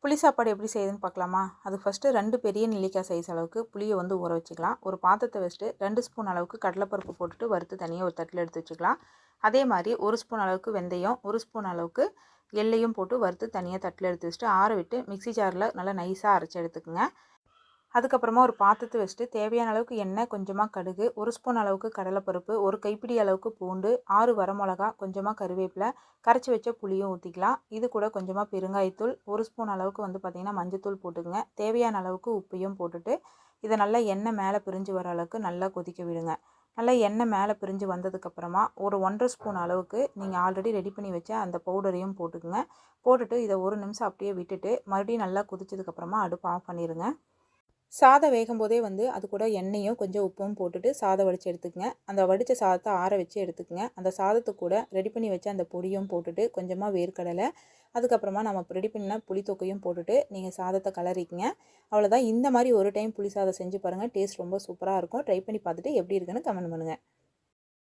புளி சாப்பாடு எப்படி செய்யுதுன்னு பார்க்கலாமா? அதுக்கு ஃபஸ்ட்டு 2 பெரிய நெல்லிக்காய் சைஸ் அளவுக்கு புளியை வந்து ஊற வச்சுக்கலாம். ஒரு பாத்திரத்தை வச்சுட்டு 2 ஸ்பூன் அளவுக்கு கடலைப்பருப்பு போட்டுட்டு வறுத்து தனியாக ஒரு தட்டில் எடுத்து வச்சுக்கலாம். அதே மாதிரி 1 ஸ்பூன் அளவுக்கு வெந்தயம், 1 ஸ்பூன் அளவுக்கு எள்ளையும் போட்டு வறுத்து தனியாக தட்டில் எடுத்து வச்சுட்டு ஆற விட்டு மிக்ஸி ஜாரில் நல்லா நைஸாக அரைச்சி எடுத்துக்கோங்க. அதுக்கப்புறமா ஒரு பாத்திரத்தை வச்சுட்டு தேவையான அளவுக்கு எண்ணெய், கொஞ்சமாக கடுகு, 1 ஸ்பூன் அளவுக்கு கடலைப்பருப்பு, ஒரு கைப்பிடி அளவுக்கு பூண்டு, 6 வரமிளகா, கொஞ்சமாக கருவேப்பிலை, கரைச்சி வச்ச புளியும் ஊற்றிக்கலாம். இது கூட கொஞ்சமாக பெருங்காயத்தூள், 1 ஸ்பூன் அளவுக்கு வந்து பார்த்திங்கன்னா மஞ்சத்தூள் போட்டுக்குங்க. தேவையான அளவுக்கு உப்பையும் போட்டுட்டு இதை நல்லா எண்ணெய் மேலே பிரிஞ்சு வர அளவுக்கு நல்லா கொதிக்க விடுங்க. நல்லா எண்ணெய் மேலே பிரிஞ்சு வந்ததுக்கப்புறமா ஒரு 1½ ஸ்பூன் அளவுக்கு நீங்கள் ஆல்ரெடி ரெடி பண்ணி வச்ச அந்த பவுடரையும் போட்டுக்குங்க. போட்டுட்டு இதை 1 நிமிஷம் அப்படியே விட்டுட்டு மறுபடியும் நல்லா கொதிச்சதுக்கப்புறமா அடுப்பு ஆஃப் பண்ணிடுங்க. சாதம் வேகும்போதே வந்து அது கூட எண்ணெயும் கொஞ்சம் உப்பும் போட்டுட்டு சாதம் வடித்து எடுத்துக்கங்க. அந்த வடித்த சாதத்தை ஆற வச்சு எடுத்துக்கங்க. அந்த சாதத்து கூட ரெடி பண்ணி வச்ச அந்த பொடியும் போட்டுட்டு கொஞ்சமாக வேர்க்கடலை, அதுக்கப்புறமா நம்ம ரெடி பண்ண புளித்தொக்கையும் போட்டுட்டு நீங்கள் சாதத்தை கலரிக்கங்க. அவ்வளோதான். இந்த மாதிரி ஒரு டைம் புளி சாதம் செஞ்சு பாருங்கள். டேஸ்ட் ரொம்ப சூப்பராக இருக்கும். ட்ரை பண்ணி பார்த்துட்டு எப்படி இருக்குன்னு கமெண்ட் பண்ணுங்கள்.